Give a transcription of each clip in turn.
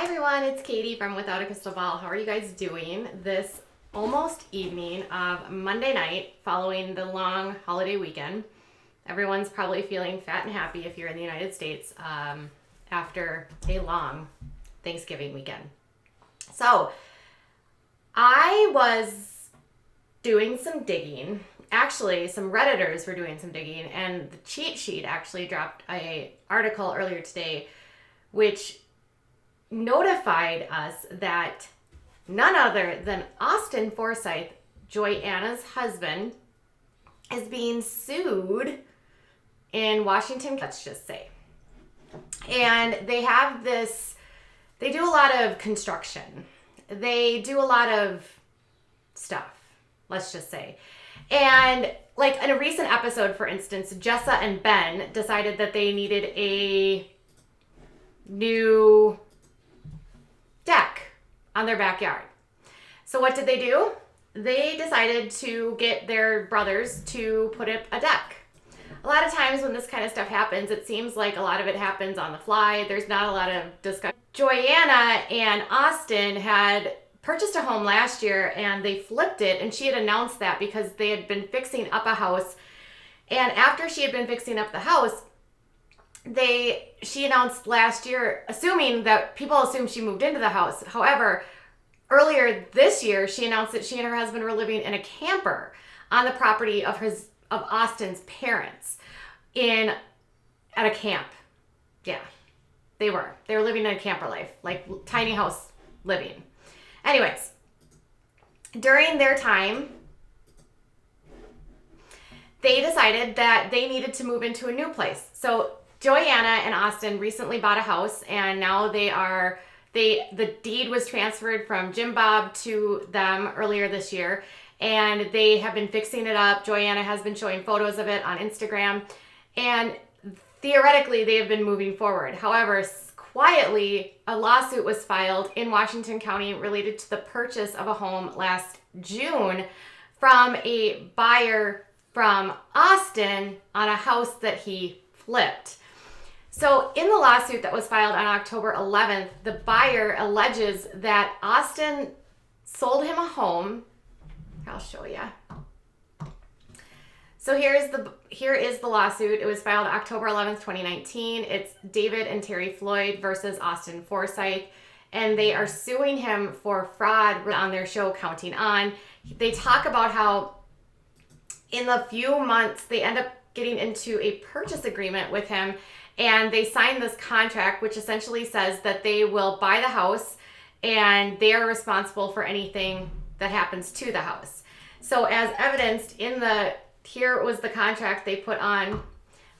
everyone, it's Katie from Without a Crystal Ball. How are you guys doing this almost evening of Monday night following the long holiday weekend? Everyone's probably feeling fat and happy if you're in the United States after a long Thanksgiving weekend. So I was doing some digging. Actually, some Redditors were doing some digging, and the cheat sheet actually dropped an article earlier today which notified us that none other than Austin Forsyth, Joy-Anna's husband, is being sued in Washington, let's just say. And they have this, they do a lot of construction. They do a lot of stuff, let's just say. And like in a recent episode, for instance, Jessa and Ben decided that they needed a new deck on their backyard. So what did they do? They decided to get their brothers to put up a deck. A lot of times when this kind of stuff happens, it seems like a lot of it happens on the fly. There's not a lot of discussion. Joy-Anna and Austin had purchased a home last year and they flipped it, and she had announced that because they had been fixing up a house. And after she had been fixing up the house, she announced last year, assuming that people assumed she moved into the house. However, earlier this year, she announced that she and her husband were living in a camper on the property of Austin's parents at a camp. Yeah, they were living in a camper life, like tiny house living. Anyways, during their time, they decided that they needed to move into a new place. So Joy-Anna and Austin recently bought a house, and now the deed was transferred from Jim Bob to them earlier this year, and they have been fixing it up. Joy-Anna has been showing photos of it on Instagram, and theoretically they have been moving forward. However, quietly, a lawsuit was filed in Washington County related to the purchase of a home last June from a buyer from Austin on a house that he flipped. So in the lawsuit that was filed on October 11th, the buyer alleges that Austin sold him a home. I'll show you. So here is the lawsuit. It was filed October 11th, 2019. It's David and Terry Floyd versus Austin Forsyth, and they are suing him for fraud on their show Counting On. They talk about how in the few months they end up getting into a purchase agreement with him, and they sign this contract which essentially says that they will buy the house and they are responsible for anything that happens to the house. So as evidenced here was the contract they put on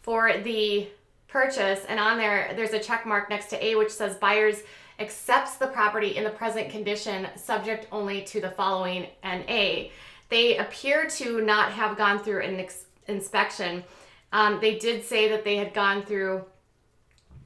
for the purchase, and on there's a check mark next to A which says buyers accepts the property in the present condition subject only to the following, and A. They appear to not have gone through an inspection. They did say that they had gone through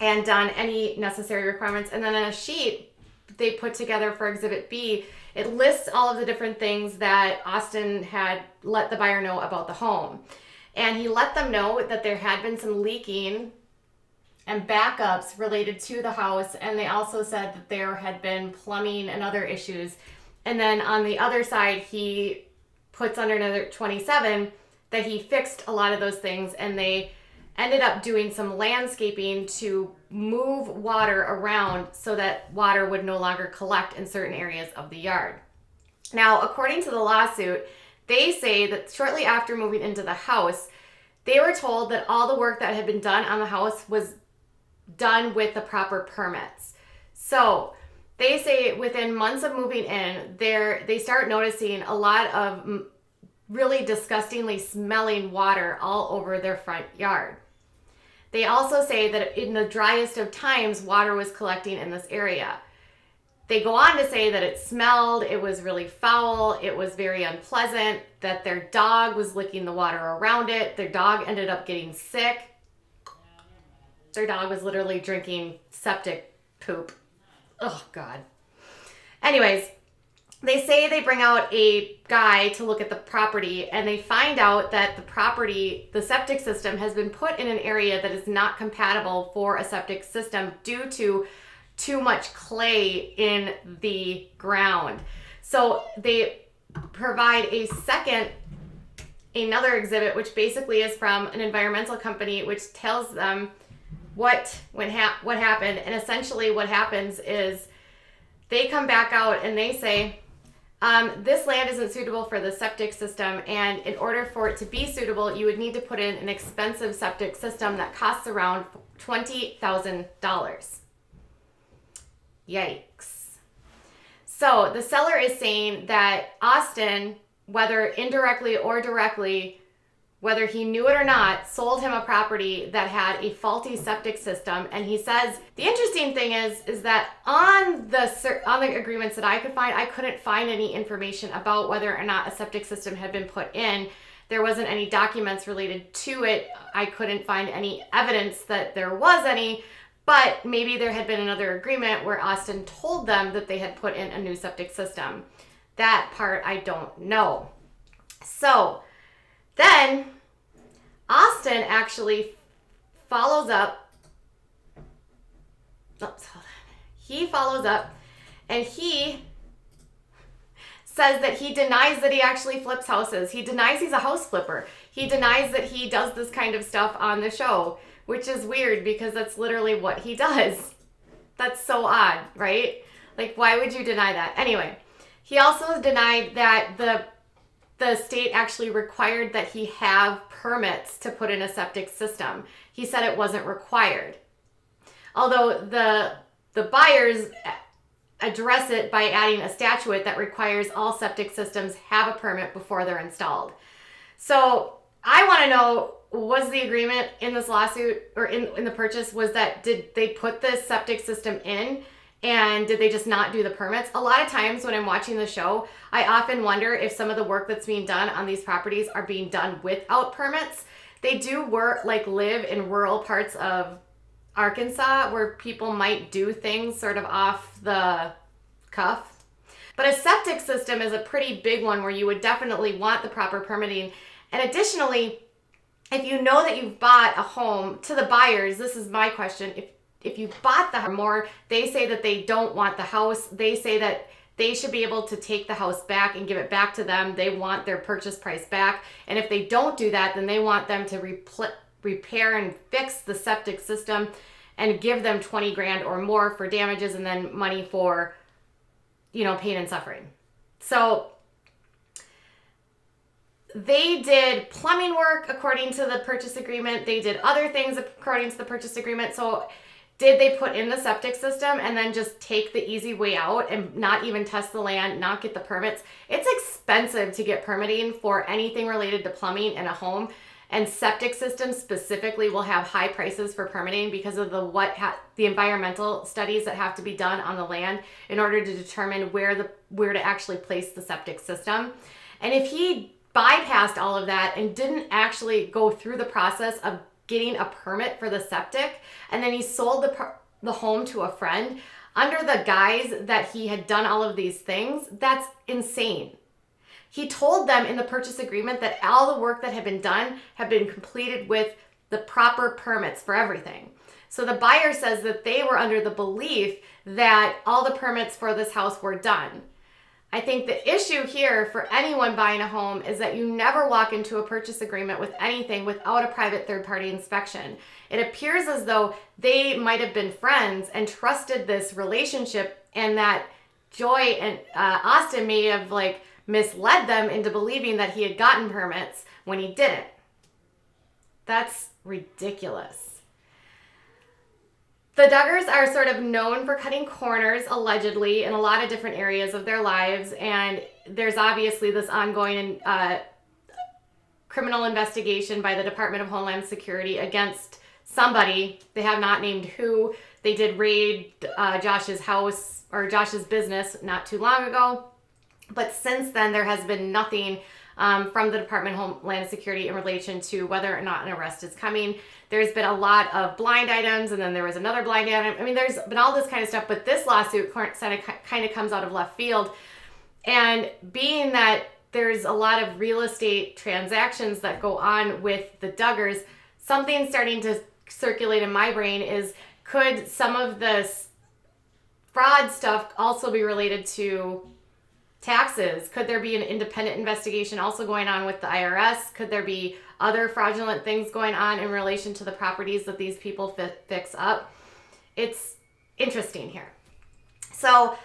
and done any necessary requirements, and then on a sheet they put together for Exhibit B, it lists all of the different things that Austin had let the buyer know about the home. And he let them know that there had been some leaking and backups related to the house, and they also said that there had been plumbing and other issues. And then on the other side, he puts under another 27 that he fixed a lot of those things, and they ended up doing some landscaping to move water around so that water would no longer collect in certain areas of the yard. Now, according to the lawsuit, they say that shortly after moving into the house, they were told that all the work that had been done on the house was done with the proper permits. So they say within months of moving in, they start noticing a lot of really disgustingly smelling water all over their front yard. They also say that in the driest of times, water was collecting in this area. They go on to say that it smelled, it was really foul, it was very unpleasant, that their dog was licking the water around it. Their dog ended up getting sick. Their dog was literally drinking septic poop. Oh, God. Anyways, they say they bring out a guy to look at the property, and they find out that the septic system has been put in an area that is not compatible for a septic system due to too much clay in the ground. So they provide another exhibit, which basically is from an environmental company, which tells them what happened. And essentially what happens is they come back out and they say, this land isn't suitable for the septic system, and in order for it to be suitable, you would need to put in an expensive septic system that costs around $20,000. Yikes. So the seller is saying that Austin, whether indirectly or directly, whether he knew it or not, sold him a property that had a faulty septic system. And he says, the interesting thing is that on the agreements that I could find, I couldn't find any information about whether or not a septic system had been put in. There wasn't any documents related to it. I couldn't find any evidence that there was any, but maybe there had been another agreement where Austin told them that they had put in a new septic system. That part I don't know. So then Austin actually follows up. Oops, hold on. He follows up and he says that he denies that he actually flips houses. He denies he's a house flipper. He denies that he does this kind of stuff on the show, which is weird because that's literally what he does. That's so odd, right? Like, why would you deny that? Anyway, he also denied that the state actually required that he have permits to put in a septic system. He said it wasn't required. Although the buyers address it by adding a statute that requires all septic systems have a permit before they're installed. So I want to know, was the agreement in this lawsuit or in the purchase was that did they put this septic system in? And did they just not do the permits? A lot of times when I'm watching the show, I often wonder if some of the work that's being done on these properties are being done without permits. They do live in rural parts of Arkansas where people might do things sort of off the cuff. But a septic system is a pretty big one where you would definitely want the proper permitting. And additionally, if you know that you've bought a home, to the buyers, this is my question, if you bought the house more, they say that they don't want the house. They say that they should be able to take the house back and give it back to them. They want their purchase price back. And if they don't do that, then they want them to repair and fix the septic system and give them 20 grand or more for damages and then money for, pain and suffering. So they did plumbing work according to the purchase agreement. They did other things according to the purchase agreement. So did they put in the septic system and then just take the easy way out and not even test the land, not get the permits? It's expensive to get permitting for anything related to plumbing in a home, and septic systems specifically will have high prices for permitting because of the environmental studies that have to be done on the land in order to determine where to actually place the septic system. And if he bypassed all of that and didn't actually go through the process of getting a permit for the septic, and then he sold the home to a friend under the guise that he had done all of these things, that's insane. He told them in the purchase agreement that all the work that had been done had been completed with the proper permits for everything. So the buyer says that they were under the belief that all the permits for this house were done. I think the issue here for anyone buying a home is that you never walk into a purchase agreement with anything without a private third-party inspection. It appears as though they might have been friends and trusted this relationship, and that Joy and Austin may have misled them into believing that he had gotten permits when he didn't. That's ridiculous. The Duggars are sort of known for cutting corners, allegedly, in a lot of different areas of their lives, and there's obviously this ongoing criminal investigation by the Department of Homeland Security against somebody. They have not named who. They did raid Josh's house or Josh's business not too long ago, but since then there has been nothing from the Department of Homeland Security in relation to whether or not an arrest is coming. There's been a lot of blind items, and then there was another blind item. I mean, there's been all this kind of stuff, but this lawsuit kind of comes out of left field. And being that there's a lot of real estate transactions that go on with the Duggars, something starting to circulate in my brain is, could some of this fraud stuff also be related to taxes? Could there be an independent investigation also going on with the IRS? Could there be other fraudulent things going on in relation to the properties that these people fix up? It's interesting here. So,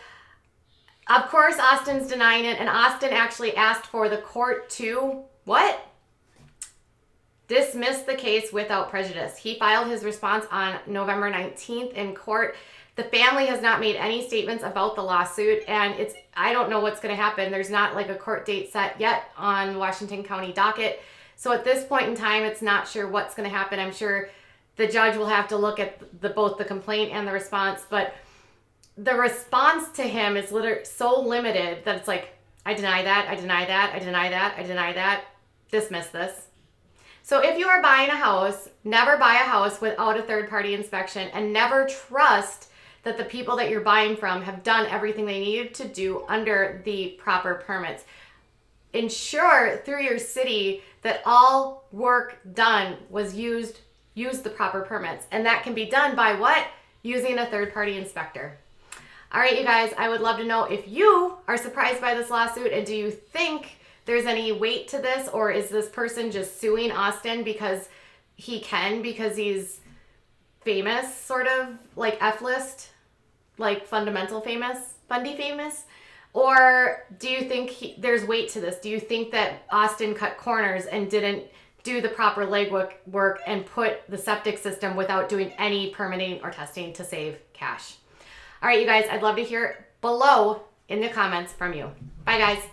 of course, Austin's denying it, and Austin actually asked for the court to, what? Dismiss the case without prejudice. He filed his response on November 19th in court. The family has not made any statements about the lawsuit, and I don't know what's going to happen. There's not like a court date set yet on Washington County docket. So at this point in time, it's not sure what's going to happen. I'm sure the judge will have to look at both the complaint and the response, but the response to him is literally so limited that it's like, I deny that, I deny that, I deny that, I deny that, dismiss this. So if you are buying a house, never buy a house without a third-party inspection, and never trust that the people that you're buying from have done everything they needed to do under the proper permits. Ensure through your city that all work done was use the proper permits. And that can be done by what? Using a third-party inspector. All right, you guys, I would love to know if you are surprised by this lawsuit, and do you think there's any weight to this, or is this person just suing Austin because because he's famous, sort of like F-list, like fundamental famous, Bundy famous? Or do you think there's weight to this? Do you think that Austin cut corners and didn't do the proper legwork and put the septic system without doing any permitting or testing to save cash? All right, you guys, I'd love to hear below in the comments from you. Bye, guys.